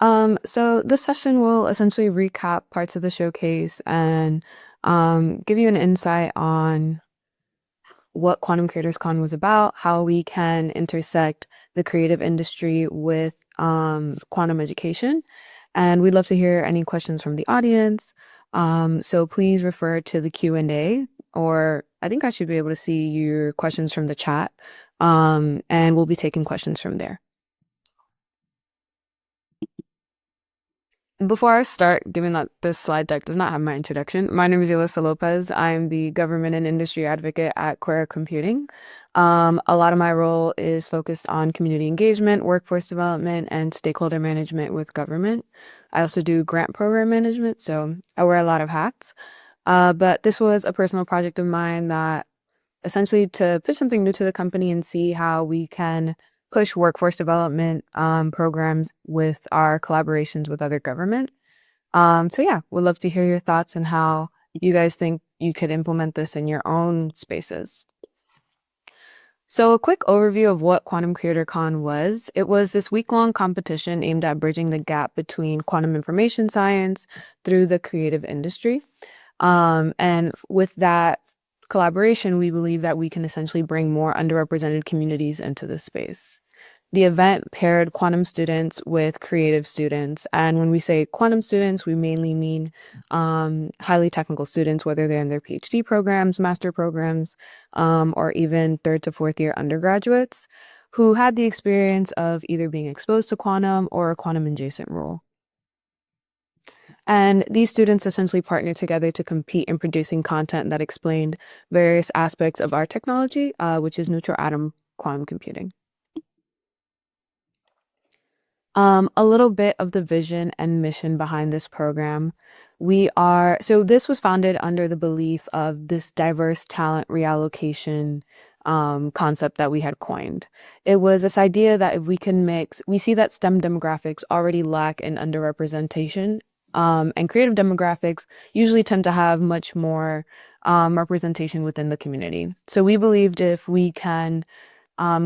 So this session will essentially recap parts of the showcase and give you an insight on what Quantum Creators Con was about, how we can intersect the creative industry with quantum education. And we'd love to hear any questions from the audience. So please refer to the Q&A, or I think I should be able to see your questions from the chat. And we'll be taking questions from there. Before I start, given that this slide deck does not have my introduction, my name is Yelissa Lopez. I'm the government and industry advocate at QueRa Computing. A lot of my role is focused on community engagement, workforce development, and stakeholder management with government. I also do grant program management, so I wear a lot of hats. But this was a personal project of mine that essentially to pitch something new to the company and see how we can push workforce development programs with our collaborations with other government. So yeah, would love to hear your thoughts and how you guys think you could implement this in your own spaces. So a quick overview of what Quantum Creator Con was. It was this week-long competition aimed at bridging the gap between quantum information science through the creative industry. And with that collaboration, we believe that we can essentially bring more underrepresented communities into this space. The event paired quantum students with creative students. And when we say quantum students, we mainly mean highly technical students, whether they're in their PhD programs, master programs, or even third to fourth year undergraduates who had the experience of either being exposed to quantum or a quantum adjacent role. And these students essentially partnered together to compete in producing content that explained various aspects of our technology, which is neutral atom quantum computing. A little bit of the vision and mission behind this program. So this was founded under the belief of this diverse talent reallocation concept that we had coined. It was this idea that if we can we see that STEM demographics already lack in underrepresentation, and creative demographics usually tend to have much more representation within the community. So we believed if we can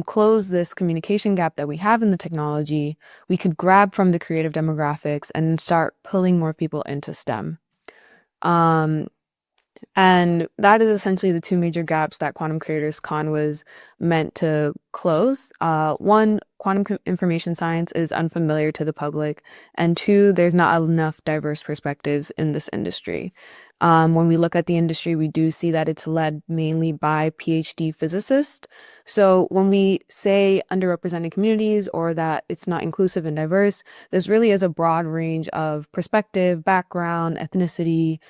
close this communication gap that we have in the technology, we could grab from the creative demographics and start pulling more people into STEM. And that is essentially the two major gaps that Quantum Creators Con was meant to close. One, quantum information science is unfamiliar to the public, and two, there's not enough diverse perspectives in this industry. When we look at the industry, we do see that it's led mainly by PhD physicists. So when we say underrepresented communities or that it's not inclusive and diverse, this really is a broad range of perspective, background, ethnicity,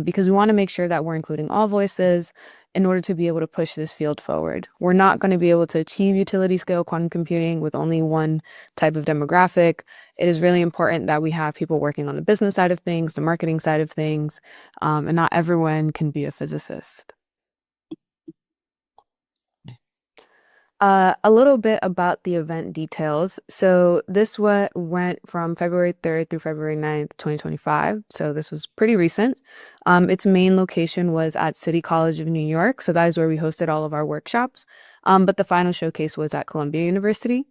because we want to make sure that we're including all voices in order to be able to push this field forward. We're not going to be able to achieve utility scale quantum computing with only one type of demographic. It is really important that we have people working on the business side of things, the marketing side of things, and not everyone can be a physicist. A little bit about the event details. So this went from February 3rd through February 9th, 2025. So this was pretty recent. Its main location was at City College of New York. So that is where we hosted all of our workshops. But the final showcase was at Columbia University.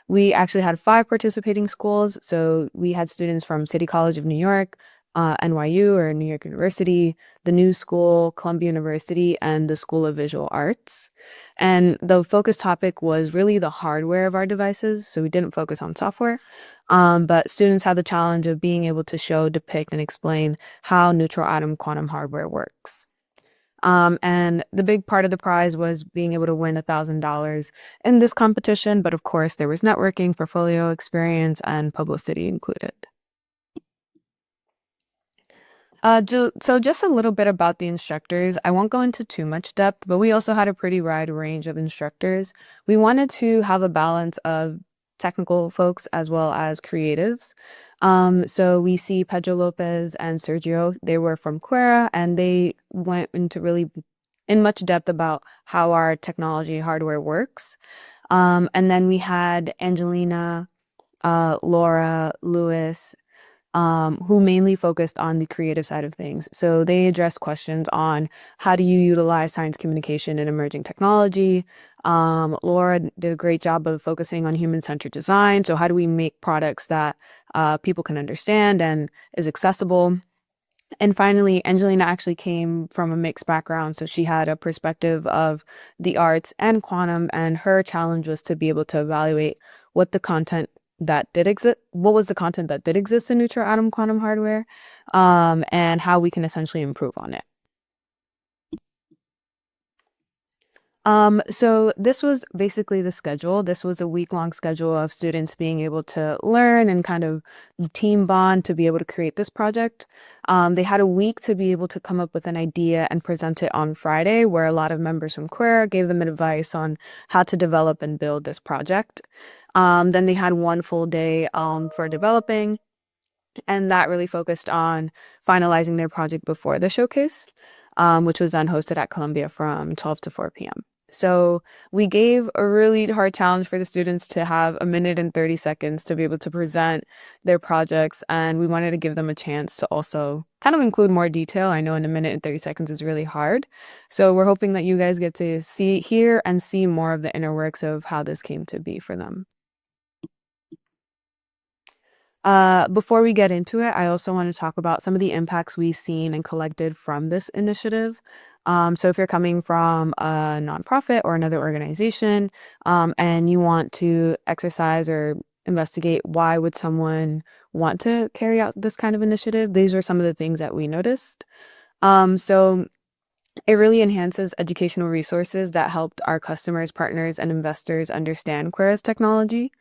We actually had 5 participating schools. So we had students from City College of New York, NYU or New York University, the New School, Columbia University, and the School of Visual Arts. And the focus topic was really the hardware of our devices. So we didn't focus on software, but students had the challenge of being able to show, depict, and explain how neutral atom quantum hardware works. And the big part of the prize was being able to win $1,000 in this competition. But of course, there was networking, portfolio experience, and publicity included. So just a little bit about the instructors. I won't go into too much depth, but we also had a pretty wide range of instructors. We wanted to have a balance of technical folks as well as creatives. So we see Pedro Lopez and Sergio, they were from QuEra, and they went into really in much depth about how our technology hardware works. And then we had Angelina, Laura, Lewis, who mainly focused on the creative side of things. So they addressed questions on how do you utilize science communication in emerging technology. Laura did a great job of focusing on human-centered design. So how do we make products that people can understand and is accessible? And finally, Angelina actually came from a mixed background. So she had a perspective of the arts and quantum, and her challenge was to be able to evaluate what the content that did exist, what was the content that did exist in neutral atom quantum hardware, and how we can essentially improve on it. So this was basically the schedule. This was a week-long schedule of students being able to learn and kind of team bond to be able to create this project. They had a week to be able to come up with an idea and present it on Friday, where a lot of members from QueRa gave them advice on how to develop and build this project. Then they had one full day for developing, and that really focused on finalizing their project before the showcase, which was then hosted at Columbia from 12 to 4 p.m. So we gave a really hard challenge for the students to have a minute and 30 seconds to be able to present their projects, and we wanted to give them a chance to also kind of include more detail. I know in a minute and 30 seconds is really hard. So we're hoping that you guys get to hear and see more of the inner works of how this came to be for them. Before we get into it, I also want to talk about some of the impacts we've seen and collected from this initiative. So if you're coming from a nonprofit or another organization, and you want to exercise or investigate why would someone want to carry out this kind of initiative, these are some of the things that we noticed. So it really enhances educational resources that helped our customers, partners, and investors understand QuEra's technology.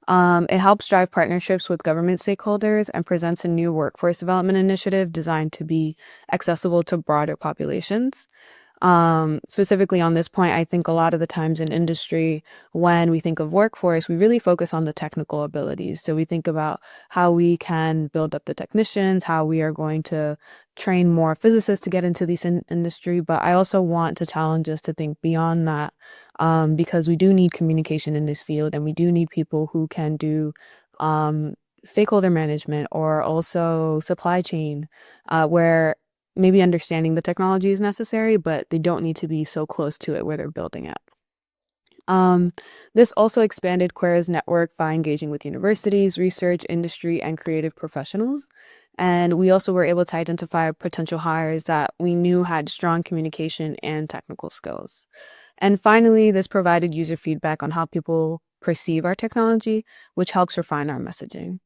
It helps drive partnerships with government stakeholders and presents a new workforce development initiative designed to be accessible to broader populations. Specifically on this point, I think a lot of the times in industry, when we think of workforce, we really focus on the technical abilities. So we think about how we can build up the technicians, how we are going to train more physicists to get into this industry. But I also want to challenge us to think beyond that, because we do need communication in this field, and we do need people who can do stakeholder management or also supply chain, where maybe understanding the technology is necessary, but they don't need to be so close to it where they're building it. This also expanded QuEra's network by engaging with universities, research, industry, and creative professionals. And we also were able to identify potential hires that we knew had strong communication and technical skills. And finally, this provided user feedback on how people perceive our technology, which helps refine our messaging.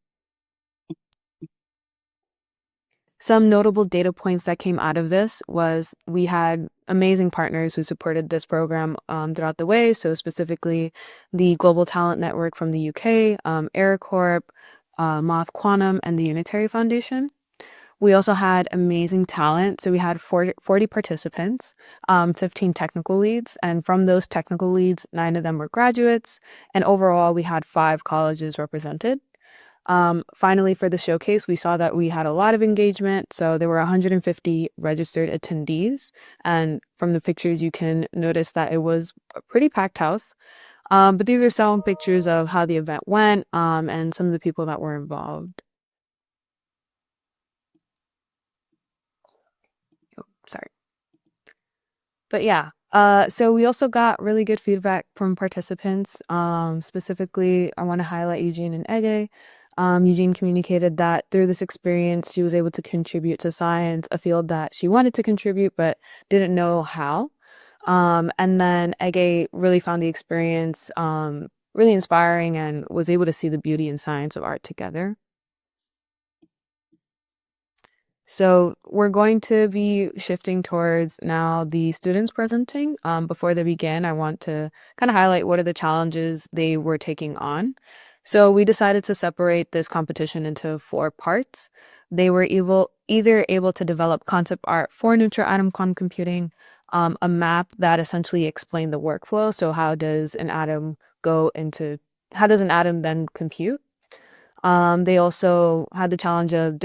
Some notable data points that came out of this was we had amazing partners who supported this program throughout the way. So specifically, the Global Talent Network from the UK, AirCorp, Moth Quantum, and the Unitary Foundation. We also had amazing talent. So we had 40 participants, 15 technical leads. And from those technical leads, 9 of them were graduates. And overall, we had 5 colleges represented. Finally, for the showcase, we saw that we had a lot of engagement. So there were 150 registered attendees. And from the pictures, you can notice that it was a pretty packed house. But these are some pictures of how the event went, and some of the people that were involved. Oh, sorry. But yeah, so we also got really good feedback from participants. Specifically, I want to highlight Eugene and Ege. Eugene communicated that through this experience, she was able to contribute to science, a field that she wanted to contribute but didn't know how. And then Ege really found the experience really inspiring and was able to see the beauty and science of art together. So we're going to be shifting towards now the students presenting. Before they begin, I want to kind of highlight what are the challenges they were taking on. So we decided to separate this competition into 4 parts. They were either able to develop concept art for neutral atom quantum computing, a map that essentially explained the workflow. So how does an atom then compute? They also had the challenge of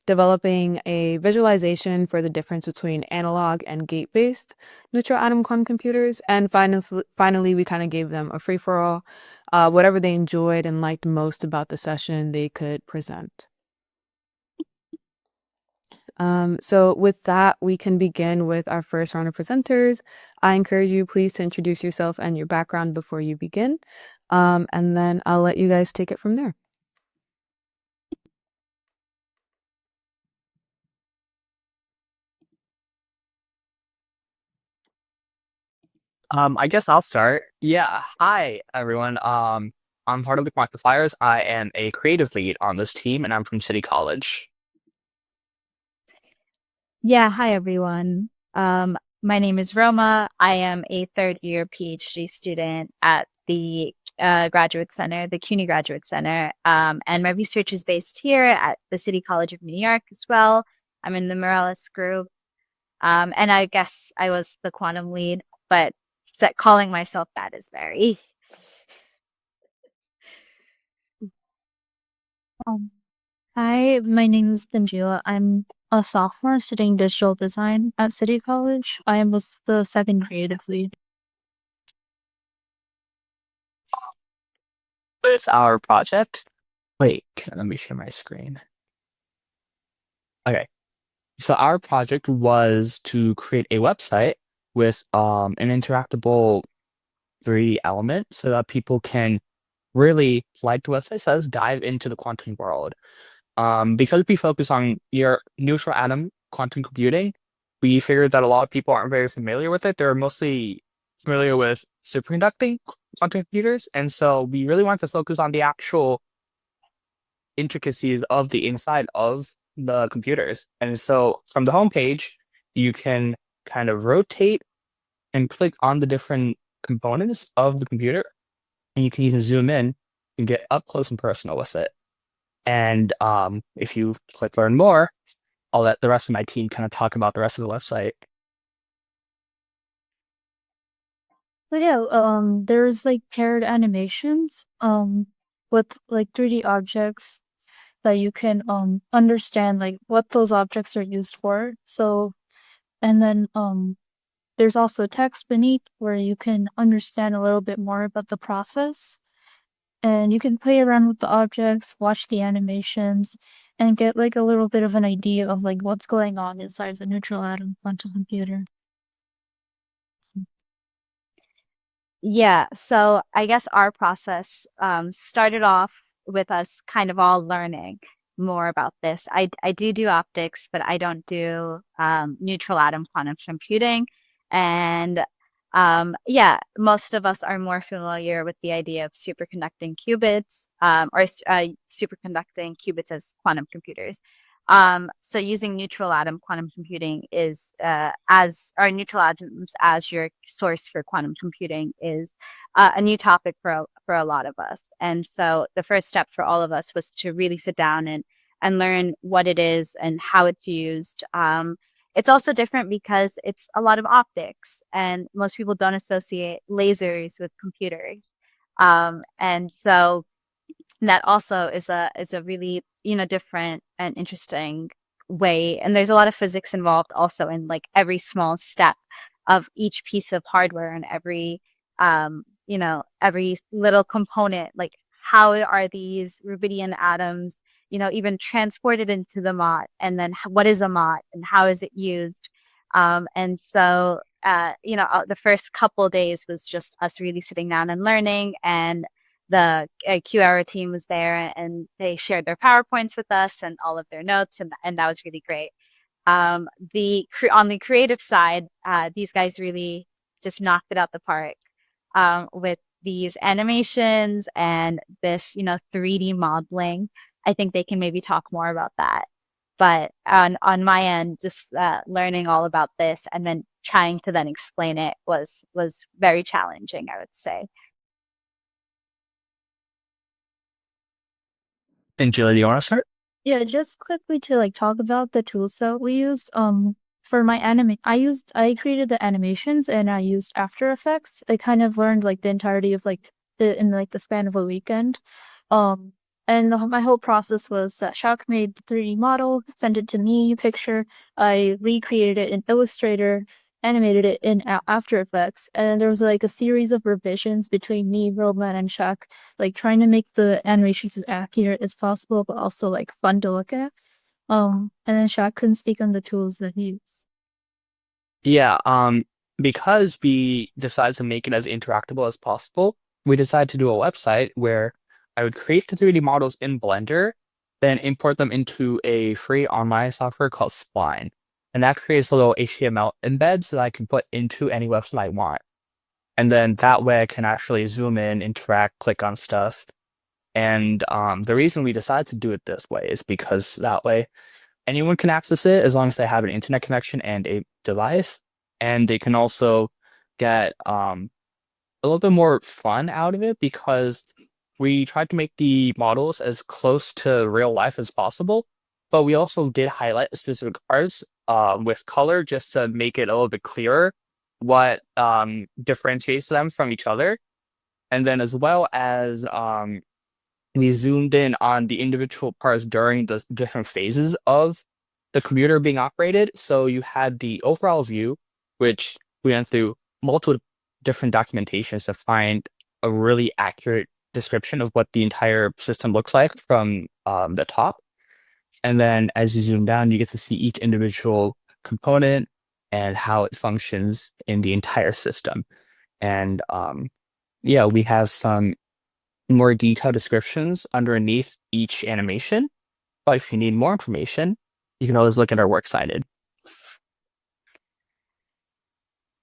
developing a visualization for the difference between analog and gate-based neutral atom quantum computers. And finally, we kind of gave them a free-for-all. Whatever they enjoyed and liked most about the session, they could present. So with that, we can begin with our first round of presenters. I encourage you please to introduce yourself and your background before you begin. And then I'll let you guys take it from there. I guess I'll start. Yeah, hi everyone. I'm part of the Quantifiers. I am a creative lead on this team, and I'm from City College. Yeah, hi everyone. My name is Roma. I am a third year PhD student at the Graduate Center, the CUNY Graduate Center. And my research is based here at the City College of New York as well. I'm in the Morales group. And I guess I was the quantum lead, but calling myself that is very. Um, Hi, my name is Danjila. I'm a sophomore studying digital design at City College. I was the second creative lead. With our project. Wait, let me share my screen. Okay, so our project was to create a website with an interactable 3D element so that people can really, like the website says, dive into the quantum world. Because we focus on your neutral atom quantum computing, we figured that a lot of people aren't very familiar with it. They're mostly familiar with superconducting quantum computers, and so we really want to focus on the actual intricacies of the inside of the computers. And so from the homepage, you can kind of rotate and click on the different components of the computer, and you can even zoom in and get up close and personal with it. And if you click learn more, I'll let the rest of my team kind of talk about the rest of the website. But yeah, there's like paired animations, with like 3D objects that you can understand like what those objects are used for. So, and then there's also text beneath where you can understand a little bit more about the process. And you can play around with the objects, watch the animations, and get like a little bit of an idea of like what's going on inside the neutral atom quantum computer. Yeah, so I guess our process started off with us kind of all learning more about this. I do optics, but I don't do neutral atom quantum computing. And yeah, most of us are more familiar with the idea of superconducting qubits or superconducting qubits as quantum computers. So using neutral atom quantum computing is as or neutral atoms as your source for quantum computing is a new topic for a lot of us. And so the first step for all of us was to really sit down and learn what it is and how it's used. It's also different because it's a lot of optics, and most people don't associate lasers with computers. And so that also is a really different and interesting way, and there's a lot of physics involved also in like every small step of each piece of hardware and every little component, like how are these rubidium atoms even transported into the mott, and then what is a mott and how is it used. And so the first couple days was just us really sitting down and learning, and the QuEra team was there and they shared their PowerPoints with us and all of their notes, and that was really great. On the creative side, these guys really just knocked it out the park with these animations and this 3D modeling. I think they can maybe talk more about that. But on my end, just learning all about this and then trying to then explain it was very challenging, I would say. And Julie, do you want to start? Yeah, just quickly to like talk about the tools that we used. For my I created the animations and I used After Effects. I kind of learned like the entirety of like the span of a weekend. Um, and my whole process was that Shaq made the 3D model, sent it to me, picture. I recreated it in Illustrator, animated it in After Effects, and there was like a series of revisions between me, Roman, and Shaq, like trying to make the animations as accurate as possible, but also like fun to look at. And then Shaq can speak on the tools that he used. Yeah, because we decided to make it as interactable as possible, we decided to do a website where I would create the 3D models in Blender, then import them into a free online software called Spline. And that creates a little HTML embeds that I can put into any website I want. And then that way I can actually zoom in, interact, click on stuff. And the reason we decided to do it this way is because that way anyone can access it as long as they have an internet connection and a device. And they can also get a little bit more fun out of it because we tried to make the models as close to real life as possible, but we also did highlight specific parts with color just to make it a little bit clearer what differentiates them from each other. And then as well as we zoomed in on the individual parts during the different phases of the computer being operated. So you had the overall view, which we went through multiple different documentations to find a really accurate description of what the entire system looks like from the top. And then as you zoom down, you get to see each individual component and how it functions in the entire system. And yeah, we have some more detailed descriptions underneath each animation. But if you need more information, you can always look at our works cited.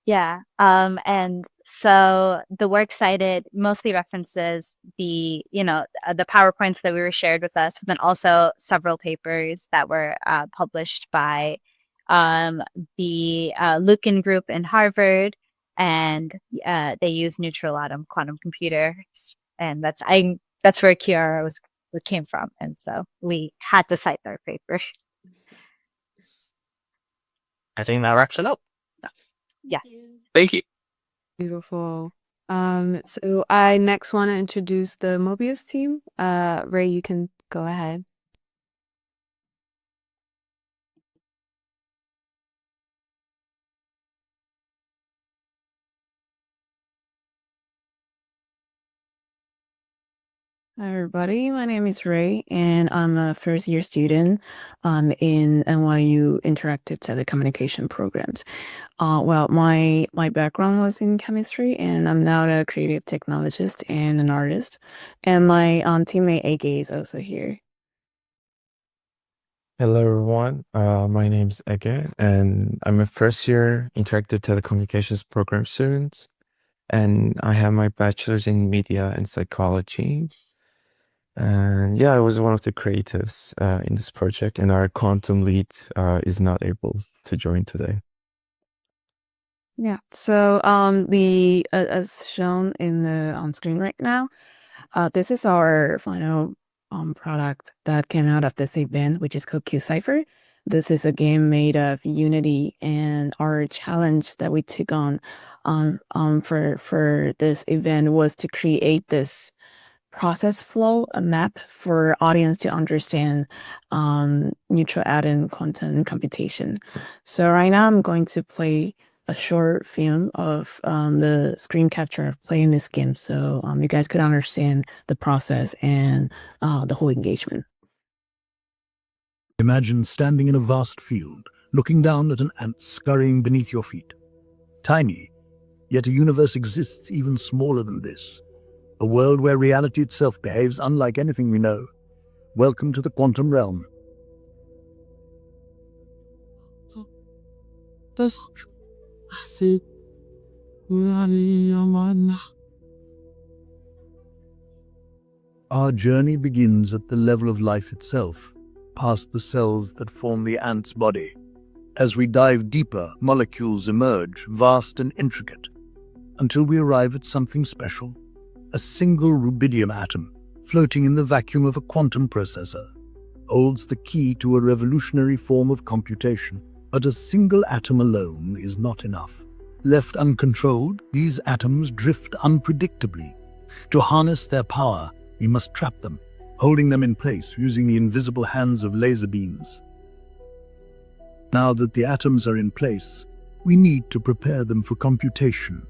Yeah. And so the works cited mostly references the PowerPoints that we were shared with us, but then also several papers that were published by the Lucan Group in Harvard, and they use neutral atom quantum computers, and that's where QuEra came from, and so we had to cite their paper. I think that wraps it up. Yeah. Thank you. Beautiful. So I next want to introduce the Mobius team. Ray, you can go ahead. Hi everybody, my name is Ray and I'm a first year student in NYU Interactive Telecommunication programs. Well, my background was in chemistry and I'm now a creative technologist and an artist. And my teammate Ege is also here. Hello everyone, my name is Ege and I'm a first year Interactive Telecommunications program student and I have my bachelor's in media and psychology. And yeah, I was one of the creatives in this project, and our quantum lead is not able to join today. Yeah, so as shown in the on screen right now, this is our final product that came out of this event, which is called QCipher. This is a game made of Unity, and our challenge that we took on for this event was to create this process flow, a map for audience to understand neutral atom quantum computation. So right now I'm going to play a short film of the screen capture of playing this game, so you guys could understand the process and the whole engagement. Imagine standing in a vast field, looking down at an ant scurrying beneath your feet. Tiny, yet a universe exists even smaller than this. A world where reality itself behaves unlike anything we know. Welcome to the quantum realm. Our journey begins at the level of life itself, past the cells that form the ant's body. As we dive deeper, molecules emerge, vast and intricate, until we arrive at something special. A single rubidium atom, floating in the vacuum of a quantum processor, holds the key to a revolutionary form of computation. But a single atom alone is not enough. Left uncontrolled, these atoms drift unpredictably. To harness their power, we must trap them, holding them in place using the invisible hands of laser beams. Now that the atoms are in place, we need to prepare them for computation.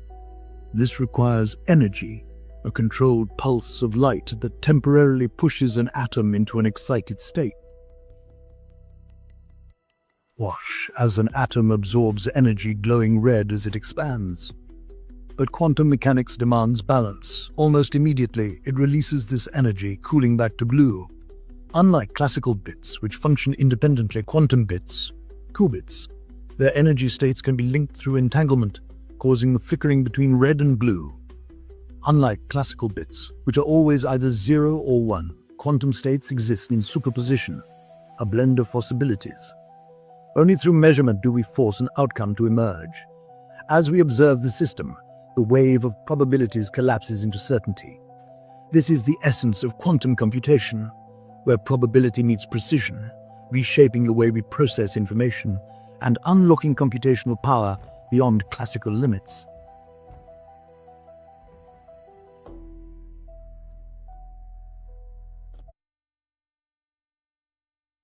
This requires energy, a controlled pulse of light that temporarily pushes an atom into an excited state. Wash, as an atom absorbs energy glowing red as it expands. But quantum mechanics demands balance. Almost immediately, it releases this energy, cooling back to blue. Unlike classical bits, which function independently, quantum bits, qubits, their energy states can be linked through entanglement, causing the flickering between red and blue. Unlike classical bits, which are always either 0 or 1, quantum states exist in superposition, a blend of possibilities. Only through measurement do we force an outcome to emerge. As we observe the system, the wave of probabilities collapses into certainty. This is the essence of quantum computation, where probability meets precision, reshaping the way we process information and unlocking computational power beyond classical limits.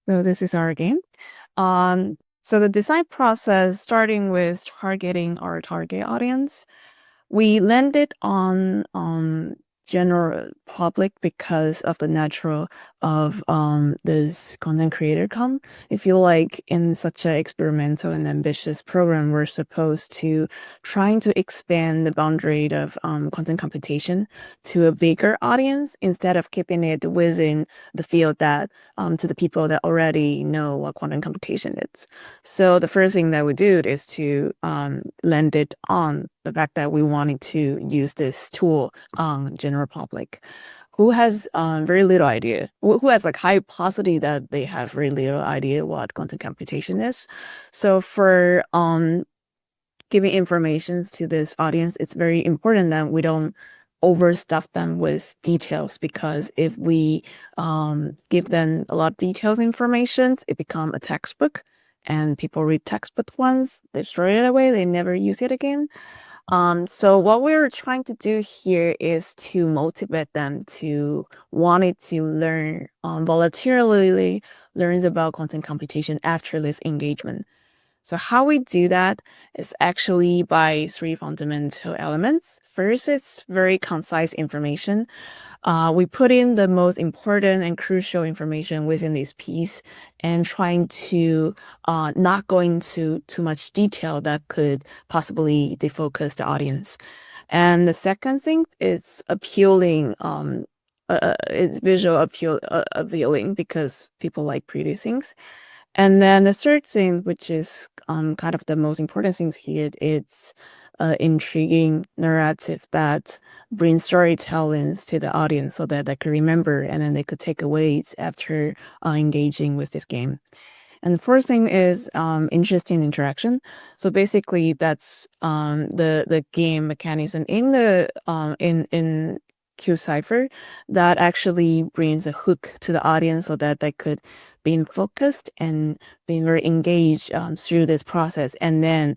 So this is our game. So the design process, starting with targeting our target audience, we landed on general public because of the natural of this content creator come. I feel like in such an experimental and ambitious program, we're supposed to trying to expand the boundary of content computation to a bigger audience instead of keeping it within the field that to the people that already know what quantum computation is. So the first thing that we do is to land it on the fact that we wanted to use this tool on general public who has very little idea, who has like high possibility that they have very little idea what quantum computation is. So for giving information to this audience, it's very important that we don't overstuff them with details, because if we give them a lot of details information, it becomes a textbook, and people read textbook once, they throw it away, they never use it again. So what we're trying to do here is to motivate them to wanted to learn voluntarily learns about quantum computation after this engagement. So how we do that is actually by three fundamental elements. First, it's very concise information. We put in the most important and crucial information within this piece and trying to not go into too much detail that could possibly defocus the audience. And the second thing is appealing. It's visual appealing because people like pretty things. And then the third thing, which is kind of the most important things here, it's intriguing narrative that brings storytellings to the audience so that they could remember and then they could take away after engaging with this game. And the fourth thing is interesting interaction. So basically, that's the game mechanism in the in QCipher that actually brings a hook to the audience so that they could be focused and being very engaged through this process. And then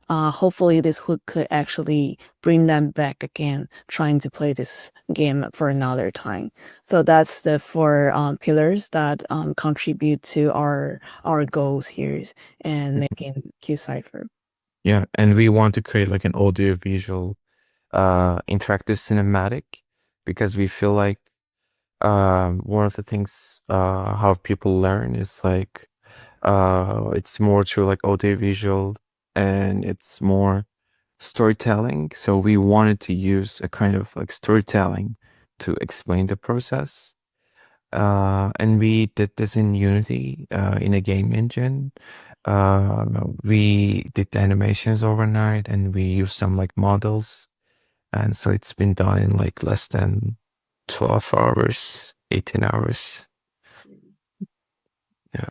hopefully this hook could actually bring them back again, trying to play this game for another time. So that's the four pillars that contribute to our goals here and making QCipher. Yeah, and we want to create like an audio visual interactive cinematic, because we feel like one of the things how people learn is like it's more through like audio visual and it's more storytelling. So we wanted to use a kind of like storytelling to explain the process. And we did this in Unity in a game engine. We did the animations overnight and we used some like models. And so it's been done in like less than 12 hours, 18 hours. Yeah.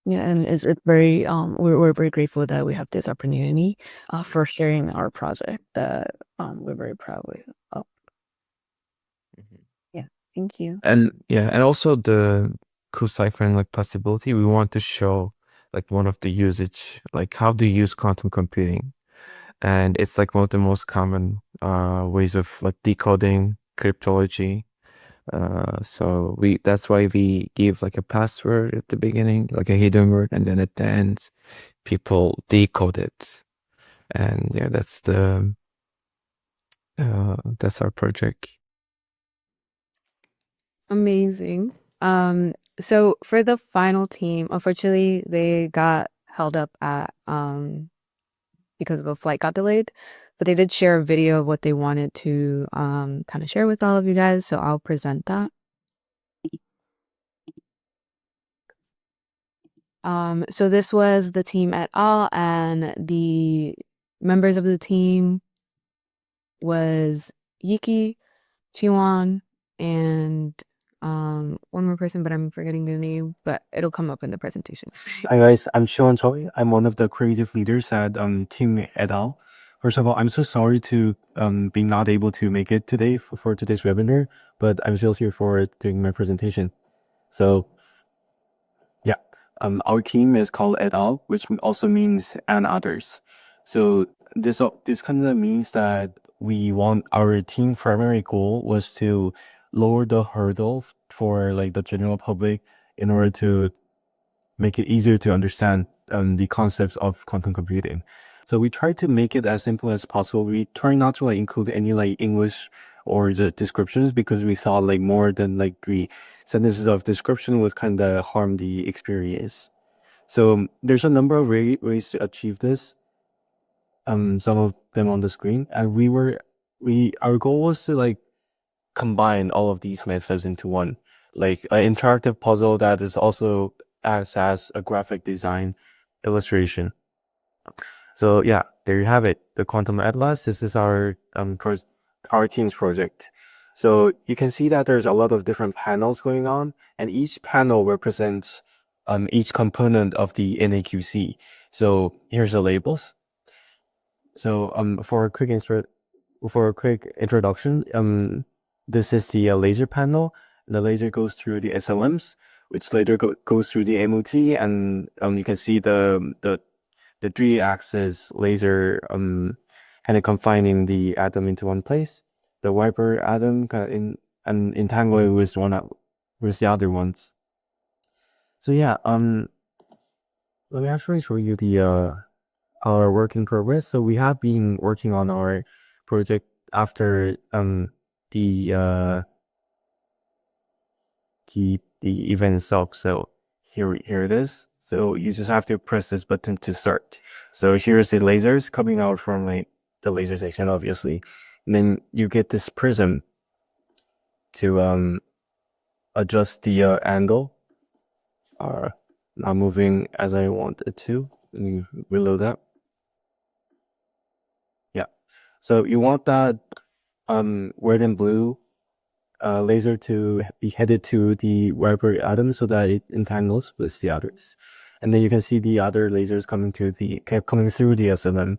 Yeah, and it's very we're very grateful that we have this opportunity for sharing our project that we're very proud of. Yeah, thank you. And yeah, and also the co-ciphering like possibility, we want to show like one of the usage, like how to use quantum computing. And it's like one of the most common ways of like decoding cryptology. So that's why we give like a password at the beginning, like a hidden word, and then at the end people decode it. And yeah, that's our project. Amazing. So for the final team, unfortunately, they got held up at because of a flight got delayed. But they did share a video of what they wanted to kind of share with all of you guys. So I'll present that. So this was the team et al. And the members of the team was Yiki, Chiwon, and one more person, but I'm forgetting their name, but it'll come up in the presentation. Hi guys, I'm Sean Choi. I'm one of the creative leaders at Team et al. First of all, I'm so sorry to being not able to make it today for today's webinar, but I'm still here for doing my presentation. So yeah, our team is called et al, which also means and others. So this kind of means that we want our team primary goal was to lower the hurdle for like the general public in order to make it easier to understand the concepts of quantum computing. So we try to make it as simple as possible. We try not to like include any like English or the descriptions because we thought like more than like 3 sentences of description would kind of harm the experience. So there's a number of ways to achieve this. Some of them on the screen, and our goal was to like combine all of these methods into one, like an interactive puzzle that is also acts as a graphic design illustration. So yeah, there you have it, the Quantum Atlas. This is our team's project. So you can see that there's a lot of different panels going on, and each panel represents each component of the NAQC. So here's the labels. So for a quick introduction, this is the laser panel. The laser goes through the SLMs, which later goes through the MOT, and you can see the 3-axis laser kind of confining the atom into one place. The wiper atom and entangling with the other ones. So yeah, let me actually show you the our work in progress. So we have been working on our project after the event itself. So here it is. So you just have to press this button to start. So here's the lasers coming out from like the laser section, obviously. And then you get this prism to adjust the angle. Not moving as I want it to. Let me reload that. Yeah. So you want that red and blue laser to be headed to the wiper atom so that it entangles with the others. And then you can see the other lasers coming through the SLM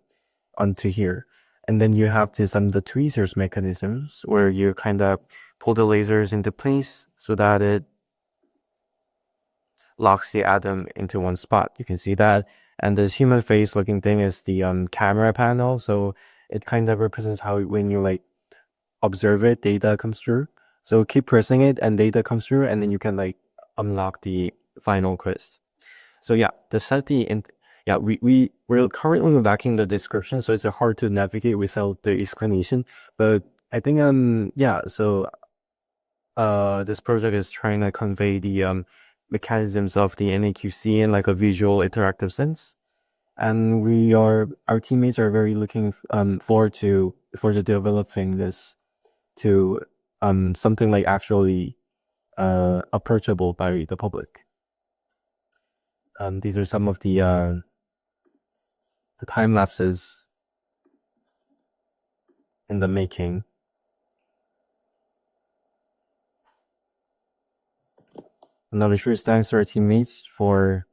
onto here. And then you have this the tweezers mechanisms where you kind of pull the lasers into place so that it locks the atom into one spot. You can see that. And this human face looking thing is the camera panel. So it kind of represents how when you like observe it, data comes through. So keep pressing it and data comes through, and then you can like unlock the final quest. So yeah, we're currently lacking the description, so it's hard to navigate without the explanation. But I think so this project is trying to convey the mechanisms of the NAQC in like a visual interactive sense. And our teammates are very looking forward to developing this to something like actually approachable by the public. These are some of the time lapses in the making. Another huge thanks to our teammates for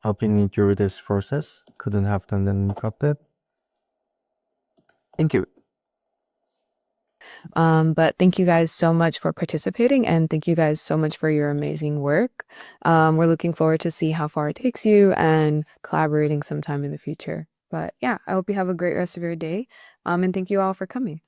helping me through this process. Couldn't have done them without it. Thank you. But thank you guys so much for participating, and thank you guys so much for your amazing work. We're looking forward to see how far it takes you and collaborating sometime in the future. But yeah, I hope you have a great rest of your day. And thank you all for coming.